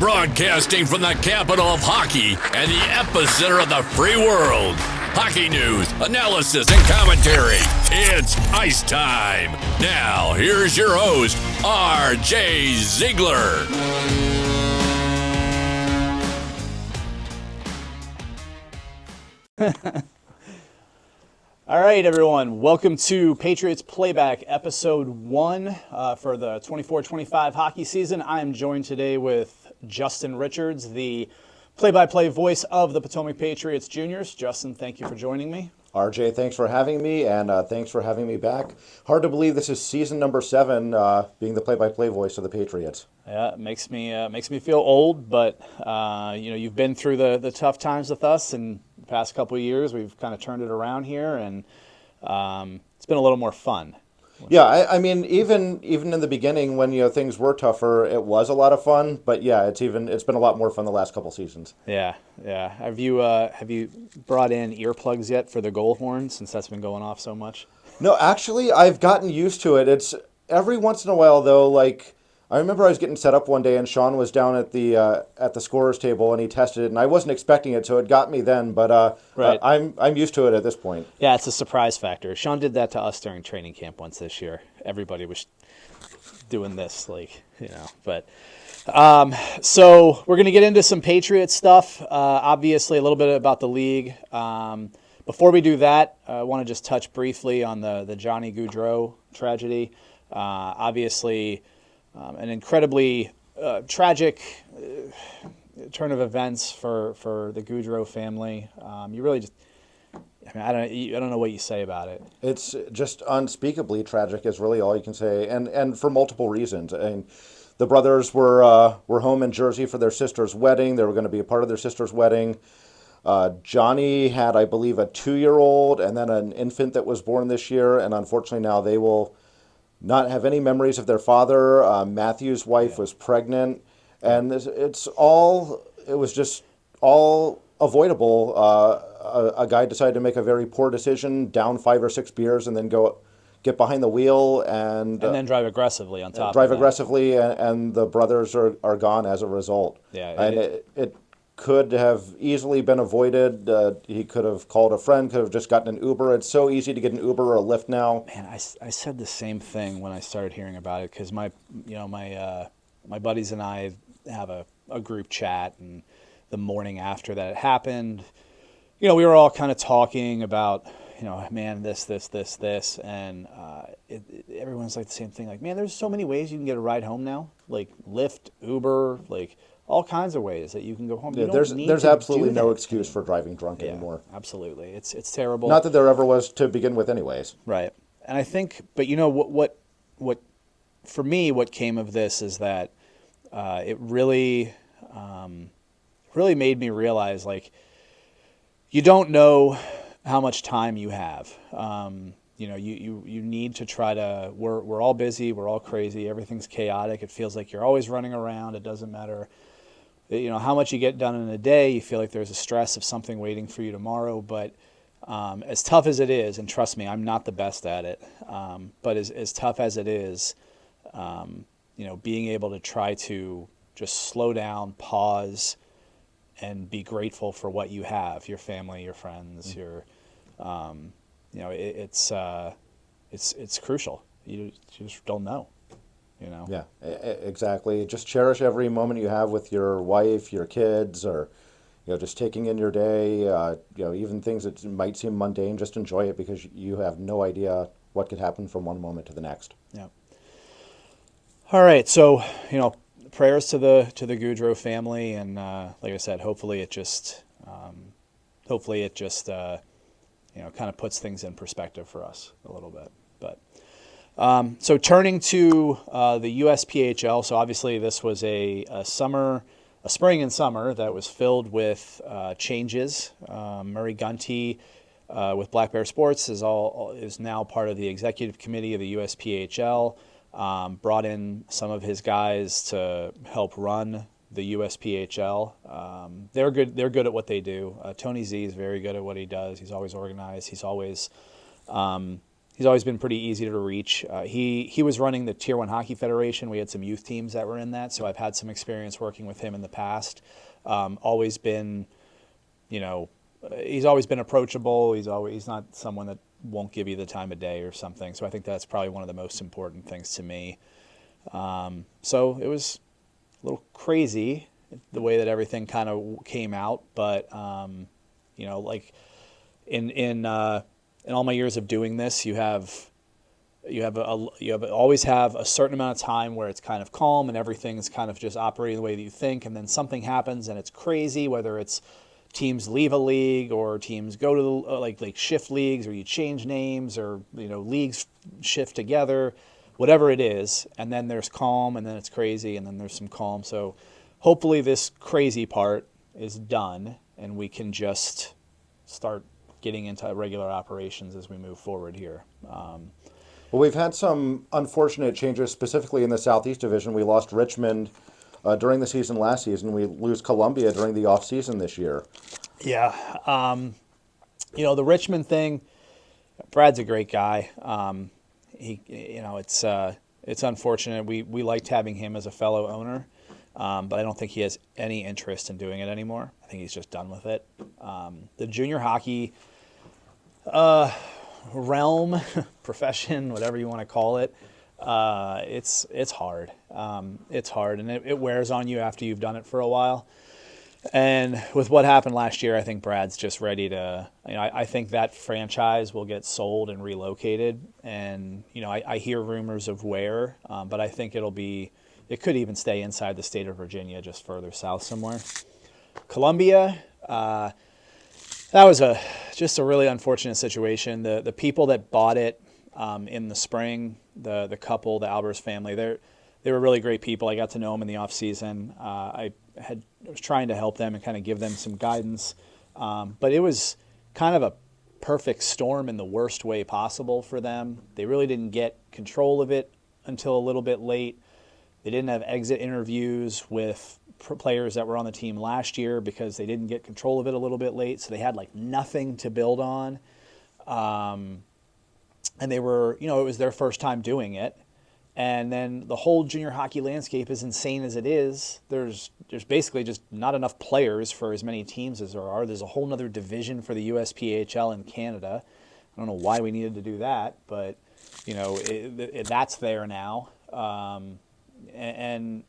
Broadcasting from the capital of hockey and the epicenter of the free world. Hockey news, analysis, and commentary. It's ice time. Now, here's your host, R.J. Ziegler. All right, everyone. Welcome to Patriots Playback, Episode 1 for the 24-25 hockey season. I am joined today with Justin Richards, the play-by-play voice of the Potomac Patriots Juniors. Justin, thank you for joining me. RJ, thanks for having me, and thanks for having me back. Hard to believe this is season number 7, being the play-by-play voice of the Patriots. Yeah, it makes me feel old, but you've been through the tough times with us, and the past couple of years we've kind of turned it around here, and it's been a little more fun. Yeah, I mean, even in the beginning when things were tougher, it was a lot of fun. But yeah, it's been a lot more fun the last couple seasons. Yeah. Have you brought in earplugs yet for the goal horn since that's been going off so much? No, actually, I've gotten used to it. It's every once in a while though. Like I remember I was getting set up one day and Sean was down at the scorer's table and he tested it and I wasn't expecting it, so it got me then. But right. I'm used to it at this point. Yeah, it's a surprise factor. Sean did that to us during training camp once this year. Everybody was doing this, But so we're gonna get into some Patriot stuff. Obviously, a little bit about the league. Before we do that, I want to just touch briefly on the Johnny Gaudreau tragedy. Obviously. An incredibly tragic turn of events for the Gaudreau family. You really just, I don't know what you say about it. It's just unspeakably tragic is really all you can say, and for multiple reasons. And the brothers were home in Jersey for their sister's wedding. They were going to be a part of their sister's wedding. Johnny had, I believe, a 2-year-old and then an infant that was born this year, and unfortunately now they will not have any memories of their father. Matthew's wife was pregnant, and it was just all avoidable. A guy decided to make a very poor decision, down 5 or 6 beers, and then get behind the wheel and then drive aggressively on top. Drive aggressively, and the brothers are gone as a result. Yeah, and it could have easily been avoided. He could have called a friend, could have just gotten an Uber. It's so easy to get an Uber or a Lyft now. Man, I said the same thing when I started hearing about it because my buddies and I have a group chat, and the morning after that it happened, we were all kind of talking about, man, this, and everyone's like the same thing. Like, man, there's so many ways you can get a ride home now, like Lyft, Uber, like all kinds of ways that you can go home. Yeah, there's absolutely no excuse for driving drunk anymore. Absolutely, it's terrible. Not that there ever was to begin with, anyways. Right, and I think, but what for me, what came of this is that it really made me realize, like, you don't know how much time you have. You need to try to. We're all busy. We're all crazy. Everything's chaotic. It feels like you're always running around. It doesn't matter. How much you get done in a day, you feel like there's a stress of something waiting for you tomorrow. But as tough as it is, and trust me, I'm not the best at it, but as tough as it is, being able to try to just slow down, pause, and be grateful for what you have, your family, your friends, it's crucial. You just don't know. Yeah, exactly. Just cherish every moment you have with your wife, your kids, or just taking in your day. Even things that might seem mundane, just enjoy it because you have no idea what could happen from one moment to the next. Yeah. All right, so prayers to the Gaudreau family, and like I said, hopefully it just kind of puts things in perspective for us a little bit, but. So turning to the USPHL, so obviously this was a spring and summer that was filled with changes. Murray Gunty with Black Bear Sports is now part of the executive committee of the USPHL. Brought in some of his guys to help run the USPHL. They're good at what they do. Tony Z is very good at what he does. He's always organized. He's always He's always been pretty easy to reach. He was running the Tier 1 Hockey Federation. We had some youth teams that were in that, so I've had some experience working with him in the past. Always been, he's always been approachable. He's not someone that won't give you the time of day or something. So I think that's probably one of the most important things to me. So it was a little crazy the way that everything kind of came out, but like in all my years of doing this, you always have a certain amount of time where it's kind of calm and everything's kind of just operating the way that you think, and then something happens and it's crazy, whether it's teams leave a league or teams go to the, like shift leagues, or you change names, or leagues shift together, whatever it is, and then there's calm, and then it's crazy, and then there's some calm. So hopefully this crazy part is done and we can just start getting into regular operations as we move forward here. Well, we've had some unfortunate changes, specifically in the Southeast Division. We lost Richmond during the season last season. We lose Columbia during the off season this year. Yeah. The Richmond thing, Brad's a great guy. It's unfortunate. We liked having him as a fellow owner, but I don't think he has any interest in doing it anymore. I think he's just done with it. The junior hockey realm, profession, whatever you want to call it, it's hard. It's hard, and it wears on you after you've done it for a while. And with what happened last year, I think Brad's just ready to. I think that franchise will get sold and relocated. And I hear rumors of where, but I think it could even stay inside the state of Virginia, just further south somewhere. Columbia, that was just a really unfortunate situation. The people that bought it in the spring, the couple, the Albers family, they were really great people. I got to know them in the off season. I was trying to help them and kind of give them some guidance, but it was kind of a perfect storm in the worst way possible for them. They really didn't get control of it until a little bit late. They didn't have exit interviews with players that were on the team last year because they didn't get control of it a little bit late. So they had nothing to build on. And they were, it was their first time doing it. And then the whole junior hockey landscape, as insane as it is, there's basically just not enough players for as many teams as there are. There's a whole nother division for the USPHL in Canada. I don't know why we needed to do that, but that's there now. And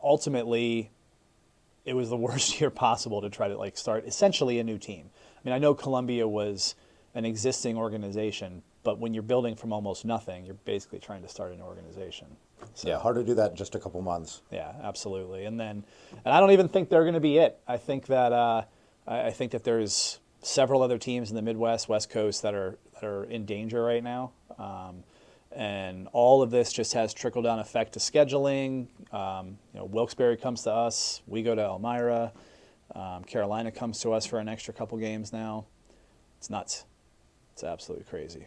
ultimately, it was the worst year possible to try to start essentially a new team. I mean, I know Columbia was an existing organization, but when you're building from almost nothing, you're basically trying to start an organization. So, yeah, hard to do that in just a couple months. Yeah, absolutely. And I don't even think they're going to be it. I think that there's several other teams in the Midwest, West Coast that are in danger right now. And all of this just has trickle-down effect to scheduling. Wilkes-Barre comes to us. We go to Elmira. Carolina comes to us for an extra couple games now. It's nuts. It's absolutely crazy.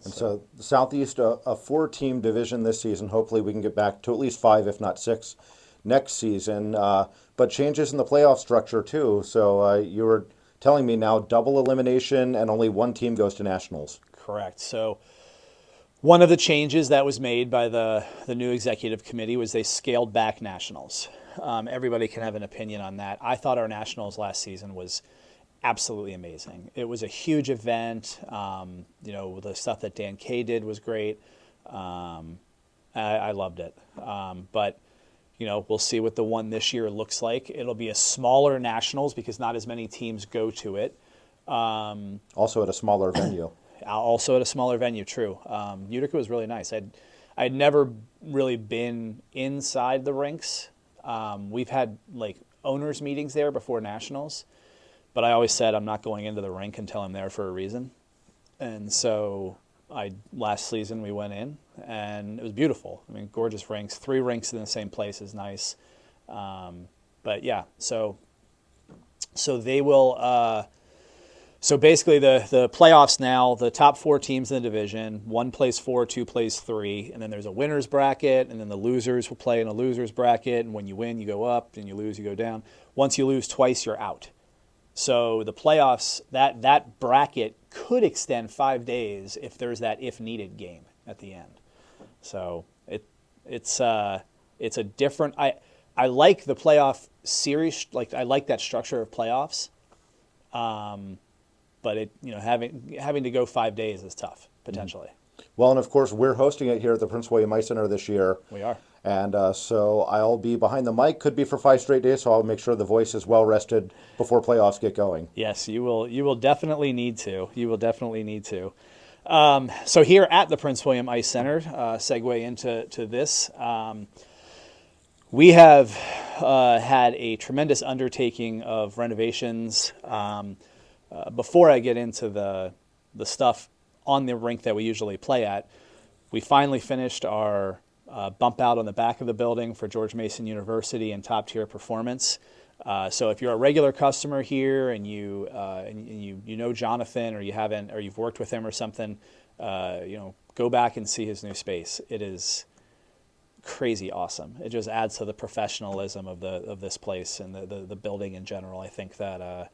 And so the Southeast, a 4-team division this season. Hopefully we can get back to at least 5, if not 6, next season. But changes in the playoff structure, too. So you were telling me now double elimination and only one team goes to nationals. Correct. So one of the changes that was made by the new executive committee was they scaled back nationals. Everybody can have an opinion on that. I thought our nationals last season was absolutely amazing. It was a huge event. The stuff that Dan Kay did was great. I loved it. But we'll see what the one this year looks like. It'll be a smaller nationals because not as many teams go to it. Also at a smaller venue. Also at a smaller venue, true. Utica was really nice. I'd never really been inside the rinks. We've had owners meetings there before nationals, but I always said I'm not going into the rink until I'm there for a reason. And so last season we went in and it was beautiful. I mean, gorgeous rinks. 3 rinks in the same place is nice. But yeah, so they will. So basically, the playoffs now, the top 4 teams in the division, 1 plays 4, 2 plays 3, and then there's a winner's bracket, and then the losers will play in a loser's bracket, and when you win, you go up, and you lose, you go down. Once you lose twice, you're out. So the playoffs, that bracket could extend 5 days if there's that if needed game at the end. So it's a different. I like the playoff series. Like I like that structure of playoffs. But having to go 5 days is tough potentially. Well, and of course, we're hosting it here at the Prince William Ice Center this year. We are. And so I'll be behind the mic, could be for 5 straight days, so I'll make sure the voice is well rested before playoffs get going. Yes, you will. You will definitely need to. You will definitely need to. So here at the Prince William Ice Center, segue into this, we have had a tremendous undertaking of renovations. Before I get into the stuff on the rink that we usually play at, we finally finished our bump out on the back of the building for George Mason University and top tier performance. So if you're a regular customer here and you know Jonathan, or you haven't, or you've worked with him or something, go back and see his new space. It is crazy awesome. It just adds to the professionalism of this place and the building in general. I think that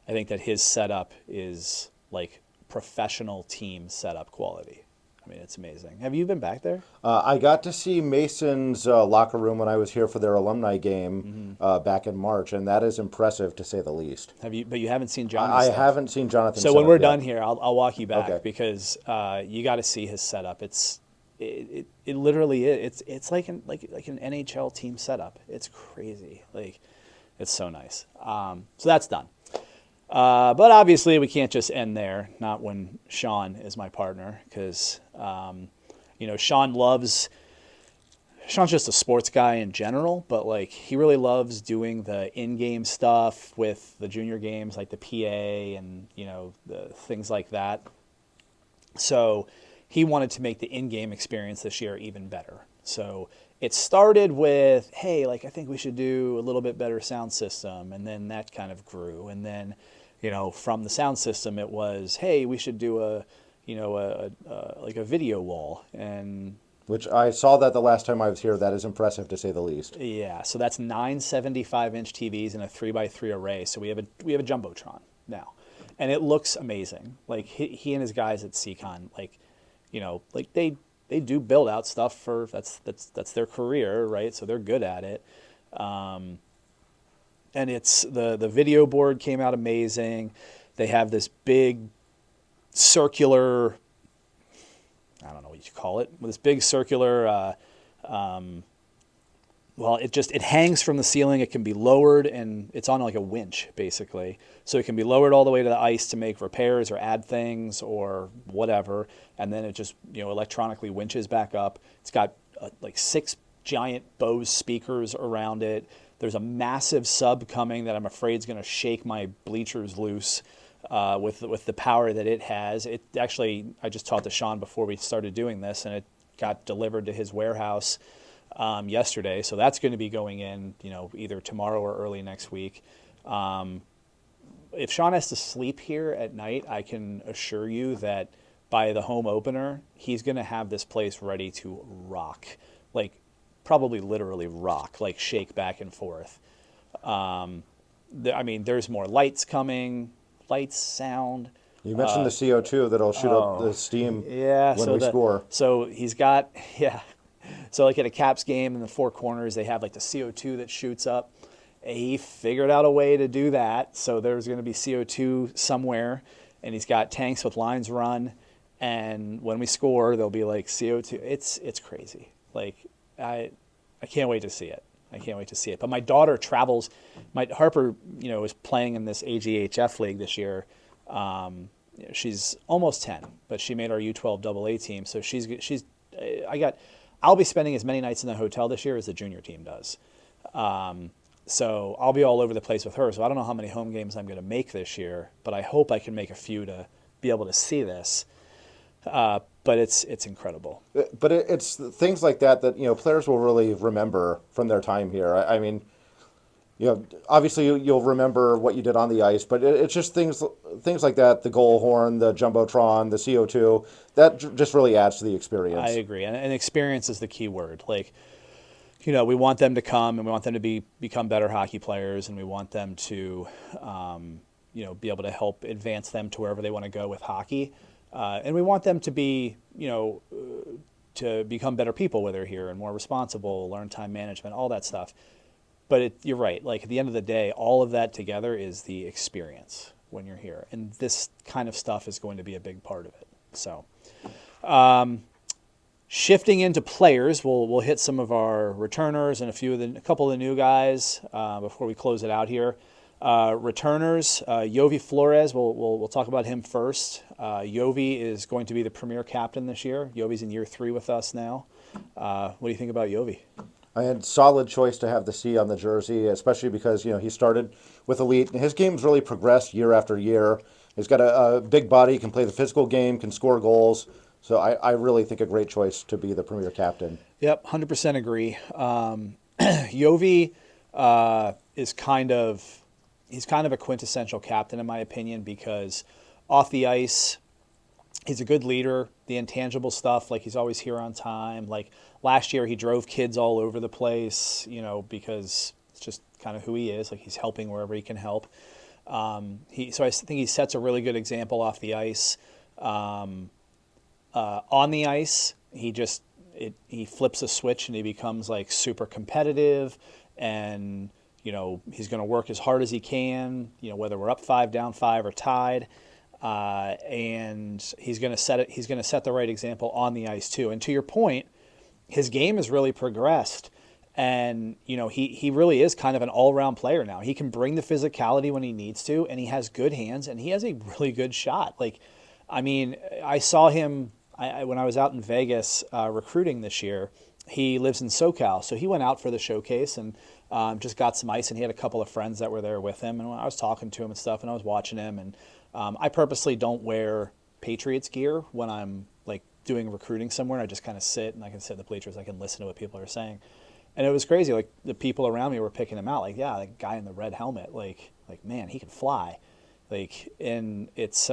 his setup is like professional team setup quality. I mean, it's amazing. Have you been back there? I got to see Mason's locker room when I was here for their alumni game back in March, and that is impressive to say the least. Have you? But you haven't seen Jonathan. I haven't seen Jonathan. So when we're done here, I'll walk you back, Okay. because you got to see his setup. It literally is. It's like an NHL team setup. It's crazy. Like, it's so nice. So that's done. But obviously we can't just end there, not when Sean is my partner, because, Sean's just a sports guy in general, but like he really loves doing the in-game stuff with the junior games, like the PA and, the things like that. So he wanted to make the in-game experience this year even better. So it started with, hey, like I think we should do a little bit better sound system, and then that kind of grew, and then from the sound system, it was, hey, we should do a video wall. And which I saw that the last time I was here. That is impressive to say the least. yeah, so that's 9 75-inch TVs in a 3x3 array. So we have a Jumbotron now, and it looks amazing. Like he and his guys at Seacon, they do build out stuff for that's their career, right? So they're good at it. And it's the video board came out amazing. They have this big circular, I don't know what you call it, this big circular, it hangs from the ceiling. It can be lowered, and it's on like a winch basically. So it can be lowered all the way to the ice to make repairs or add things or whatever. And then it just, electronically winches back up. It's got like 6 giant Bose speakers around it. There's a massive sub coming that I'm afraid is going to shake my bleachers loose with the power that it has. It actually, I just talked to Sean before we started doing this, and it got delivered to his warehouse yesterday. So that's going to be going in, either tomorrow or early next week. If Sean has to sleep here at night, I can assure you that by the home opener, he's going to have this place ready to rock. Like, probably literally rock, like shake back and forth. There's more lights coming, sound. You mentioned the CO2 that'll shoot up the steam when we score. So he's got, So like at a Caps game in the four corners, they have like the CO2 that shoots up. He figured out a way to do that. So there's going to be CO2 somewhere, and he's got tanks with lines run. And when we score, there'll be like CO2. It's crazy. Like, I can't wait to see it. But my daughter travels. Harper, is playing in this AGHF league this year. She's almost 10, but she made our U12 AA team. So I'll be spending as many nights in the hotel this year as the junior team does. So I'll be all over the place with her. So I don't know how many home games I'm going to make this year, but I hope I can make a few to be able to see this. But it's incredible. But it's things like that players will really remember from their time here. I mean, obviously you'll remember what you did on the ice, but it's just things like that, the goal horn, the Jumbotron, the CO2, that just really adds to the experience. I agree. And experience is the key word. Like, we want them to come, and we want them to become better hockey players, and we want them to, be able to help advance them to wherever they want to go with hockey. And we want them to be, to become better people when they're here and more responsible, learn time management, all that stuff. But you're right. Like at the end of the day, all of that together is the experience when you're here. And this kind of stuff is going to be a big part of it. So shifting into players, we'll hit some of our returners and a couple of the new guys before we close it out here. Returners, Yovi Flores, we'll talk about him first. Yovi is going to be the premier captain this year. Yovi's in year 3 with us now. What do you think about Yovi? I had solid choice to have the C on the jersey, especially because he started with Elite, and his game's really progressed year after year. He's got a big body, can play the physical game, can score goals. So I really think a great choice to be the premier captain. Yep, 100% agree. Yovi is he's kind of a quintessential captain in my opinion, because off the ice, he's a good leader. The intangible stuff, like he's always here on time. Like last year, he drove kids all over the place, because it's just kind of who he is. Like he's helping wherever he can help. So I think he sets a really good example off the ice. On the ice, he flips a switch and he becomes like super competitive, and he's going to work as hard as he can, whether we're up 5, down 5, or tied. And he's going to set the right example on the ice too. And to your point, his game has really progressed, and he really is kind of an all-around player now. He can bring the physicality when he needs to, and he has good hands, and he has a really good shot. I saw him when I was out in Vegas recruiting this year. He lives in SoCal, so he went out for the showcase and just got some ice, and he had a couple of friends that were there with him, and I was talking to him and stuff, and I was watching him, and I purposely don't wear Patriots gear when I'm like doing recruiting somewhere. I just kind of sit, and I can sit in the bleachers, I can listen to what people are saying, and it was crazy. Like the people around me were picking him out, like, yeah, the guy in the red helmet, like man, he can fly. And it's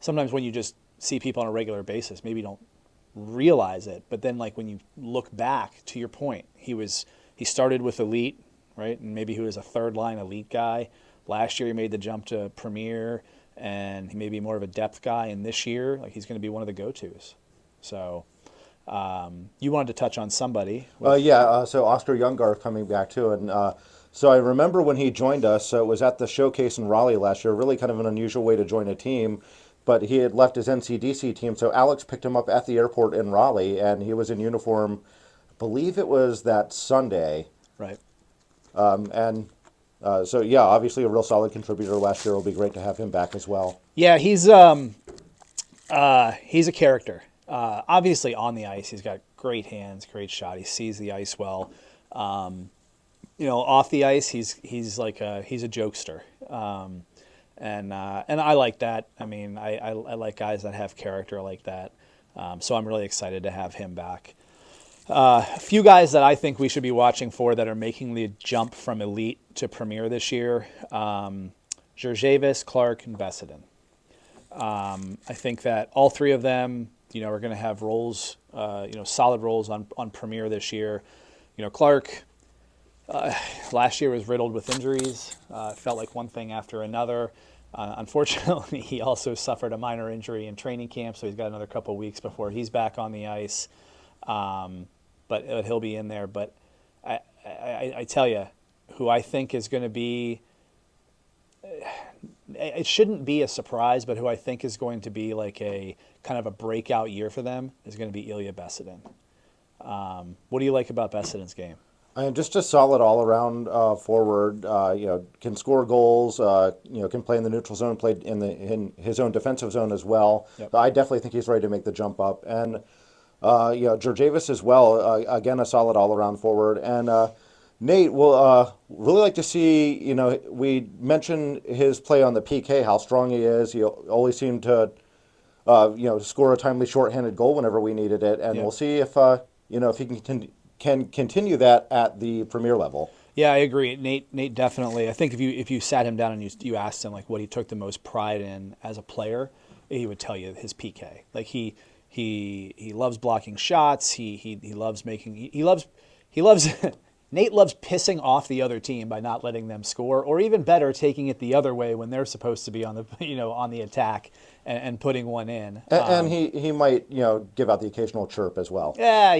sometimes when you just see people on a regular basis, maybe you don't realize it, but then when you look back, to your point, he started with Elite, right? And maybe he was a third line Elite guy. Last year he made the jump to Premier, and he may be more of a depth guy. And this year, he's going to be one of the go-tos. So you wanted to touch on somebody. So Oscar Younggar coming back too. And so I remember when he joined us, so it was at the showcase in Raleigh last year, really kind of an unusual way to join a team. But he had left his NCDC team, so Alex picked him up at the airport in Raleigh, and he was in uniform, I believe it was that Sunday. Right. Obviously a real solid contributor last year. It'll be great to have him back as well. Yeah, he's a character. Obviously on the ice, he's got great hands, great shot. He sees the ice well. Off the ice, he's a jokester. And I like that. I mean, I like guys that have character like that. So I'm really excited to have him back. A few guys that I think we should be watching for that are making the jump from Elite to Premier this year: Georgievas, Clark, and Vessedin. I think that all three of them, are going to have roles, solid roles on Premier this year. Clark. Last year was riddled with injuries. Felt like one thing after another. Unfortunately, he also suffered a minor injury in training camp, so he's got another couple of weeks before he's back on the ice. But he'll be in there. But I tell you, who I think is going to be, it shouldn't be a surprise, but who I think is going to be like a kind of a breakout year for them is going to be Ilya Vessedin. What do you like about Vessedin's game? Just a solid all-around forward. Can score goals. Can play in the neutral zone. Played in his own defensive zone as well. Yep. So I definitely think he's ready to make the jump up. And Georgievas as well. Again, a solid all-around forward. And Nate, will really like to see. We mentioned his play on the PK, how strong he is. He always seemed to, score a timely shorthanded goal whenever we needed it. And We'll see if if he can continue that at the Premier level. Yeah, I agree. Nate definitely. I think if you sat him down and you asked him what he took the most pride in as a player, he would tell you his PK. He loves blocking shots. He loves making he loves Nate loves pissing off the other team by not letting them score, or even better, taking it the other way when they're supposed to be on the on the attack and putting one in. And he might give out the occasional chirp as well. Yeah,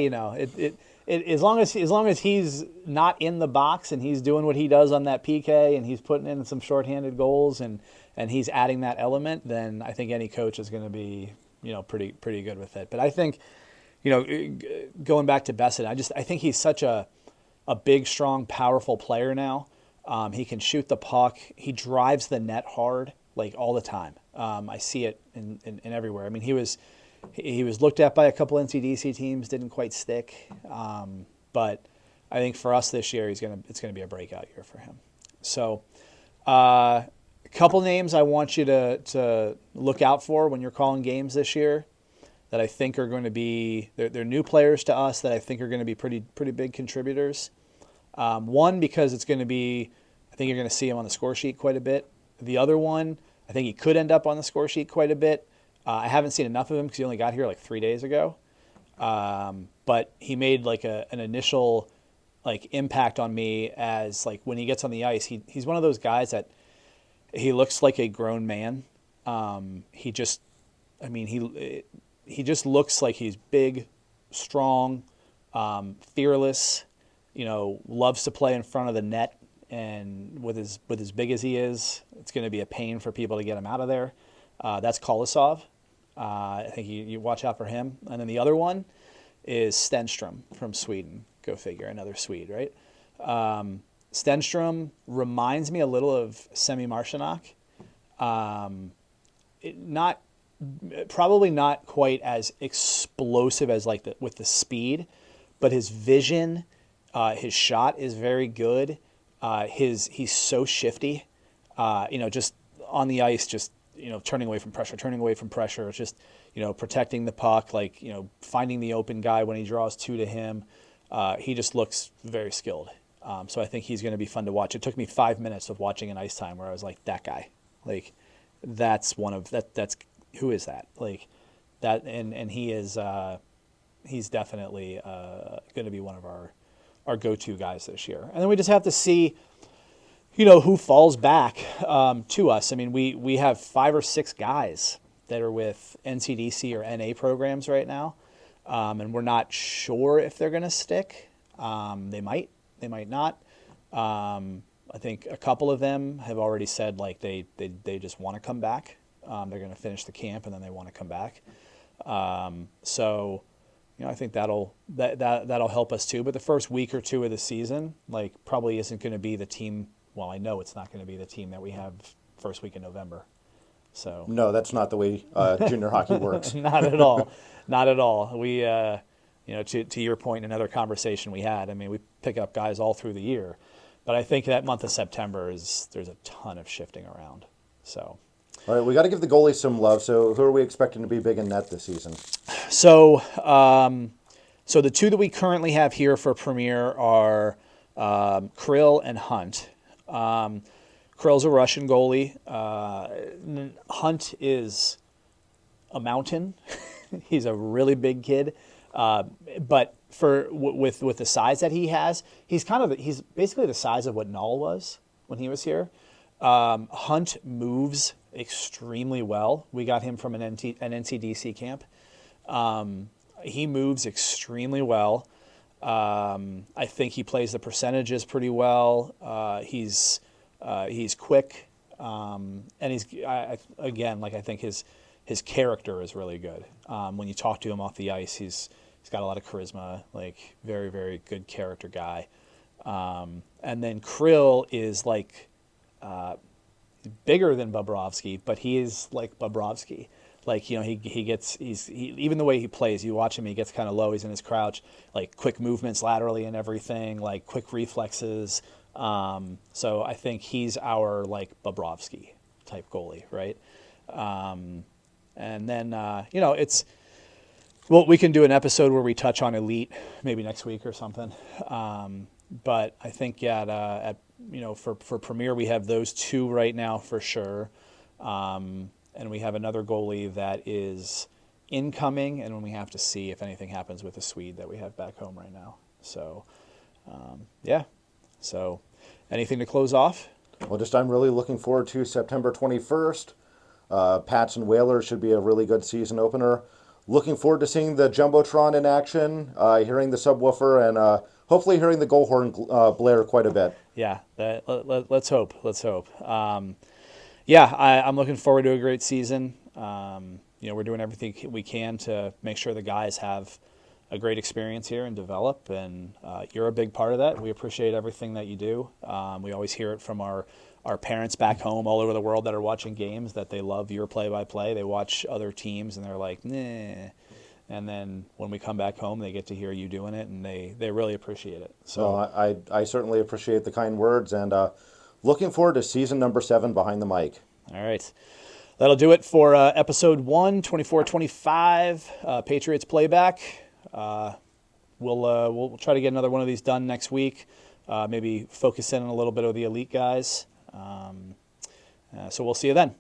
as long as he's not in the box and he's doing what he does on that PK and he's putting in some shorthanded goals and he's adding that element, then I think any coach is going to be pretty good with it. But I think going back to Besson, I think he's such a big, strong, powerful player now. He can shoot the puck. He drives the net hard, like all the time. I see it in everywhere. I mean, he was looked at by a couple NCDC teams, didn't quite stick. But I think for us this year, it's gonna be a breakout year for him. So, a couple names I want you to look out for when you're calling games this year that I think are going to be they're new players to us that I think are going to be pretty big contributors. One, because it's going to be, I think you're going to see him on the score sheet quite a bit. The other one, I think he could end up on the score sheet quite a bit. I haven't seen enough of him because he only got here like 3 days ago. But he made like an initial like impact on me as like when he gets on the ice, he's one of those guys that he looks like a grown man. He just looks like he's big, strong, fearless, loves to play in front of the net. And with as big as he is, it's going to be a pain for people to get him out of there. That's Kolosov. I think you watch out for him. And then the other one is Stenstrom from Sweden. Go figure, another Swede, right? Stenstrom reminds me a little of Semi Marshall. Probably not quite as explosive as with the speed, but his vision, his shot is very good. He's so shifty, just on the ice, just turning away from pressure, just protecting the puck, finding the open guy when he draws two to him. He just looks very skilled. So I think he's going to be fun to watch. It took me 5 minutes of watching an ice time where I was like, that guy, that's who is that? Like that, and he is he's definitely going to be one of our go-to guys this year. And then we just have to see, who falls back to us. I mean, we have 5 or 6 guys that are with NCDC or NA programs right now, and we're not sure if they're going to stick. They might not. I think a couple of them have already said they just want to come back. They're going to finish the camp and then they want to come back. So, I think that'll help us too. But the first week or two of the season, probably isn't going to be the team. Well, I know it's not going to be the team that we have first week in November. So no, that's not the way junior hockey works. Not at all. Not at all. We, to your point in another conversation we had, I mean, we pick up guys all through the year. But I think that month of September there's a ton of shifting around. So. All right, we got to give the goalies some love. So who are we expecting to be big in net this season? So the two that we currently have here for Premier are Krill and Hunt. Krill's a Russian goalie. Hunt is a mountain. He's a really big kid. But with the size that he has, he's basically the size of what Null was when he was here. Hunt moves extremely well. We got him from an NCDC camp. He moves extremely well. I think he plays the percentages pretty well. He's quick, and I think his character is really good. When you talk to him off the ice, he's got a lot of charisma, very, very good character guy. And then Krill is bigger than Bobrovsky, but he is like Bobrovsky. Even the way he plays, you watch him, he gets kind of low, he's in his crouch, quick movements laterally and everything, quick reflexes. So I think he's our Bobrovsky type goalie, right? And then, we can do an episode where we touch on elite maybe next week or something. But I think for Premier, we have those two right now for sure. And we have another goalie that is incoming, and when we have to see if anything happens with the Swede that we have back home right now. So Yeah. So, anything to close off? Well, just I'm really looking forward to September 21st. Pats and Whalers should be a really good season opener. Looking forward to seeing the Jumbotron in action, hearing the subwoofer, and hopefully hearing the goal horn blare quite a bit. Yeah, let's hope. Let's hope. Yeah, I'm looking forward to a great season. We're doing everything we can to make sure the guys have a great experience here and develop, and you're a big part of that. We appreciate everything that you do. We always hear it from our parents back home all over the world that are watching games that they love your play-by-play. They watch other teams and they're like, nah. And then when we come back home, they get to hear you doing it, and they really appreciate it. So I certainly appreciate the kind words, and looking forward to season number 7 behind the mic. All right. That'll do it for episode 1, 24-25, Patriots Playback. We'll try to get another one of these done next week. Maybe focus in on a little bit of the elite guys. So we'll see you then.